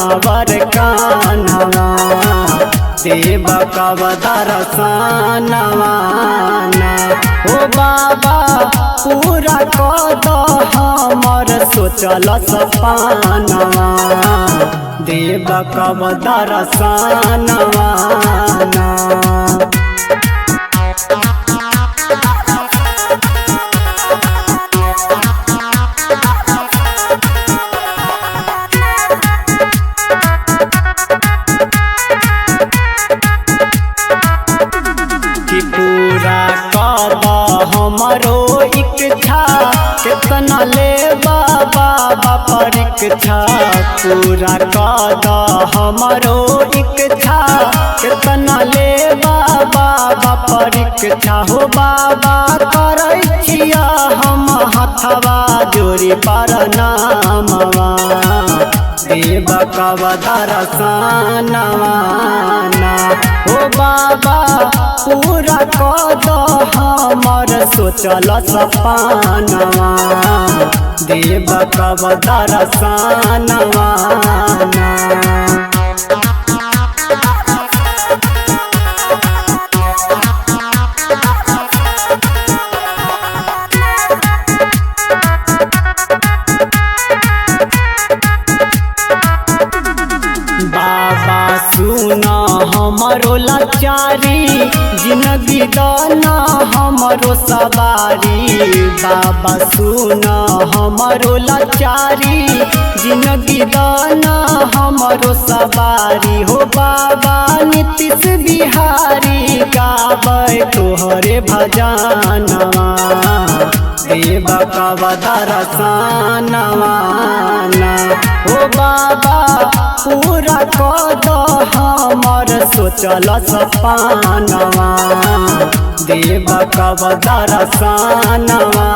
कांवर कान्हवा देव कब दर्शनवा ओ बाबा पूरा कद हमर सोचल सपनवा देव कब दर्शनवा। कि पूरा कद हमरो इच्छा कितना ले बाबा परीक्षा पूरा कद हमरो इच्छा कितना ले बाबा परीक्षा हो बाबा करै छिया हम हथवा जोड़ी प्रणामवा देव कब दर्शनवा ओ बाबा पूरा कद हमर सोचल सपनवा देव कब दर्शनवा। बाबा सुन हमरो लाचारी जिंदगी दाना हमरो सवारी बाबा सुन हमरो लाचारी जिंदगी दाना हमरो सवारी हो बाबा नीतीश बिहारी गाबै तोहरे भजनवा देव कब दर्शनवा ओ बाबा पूरा कद हमर सोचल सपनवा देव कब दर्शनवा।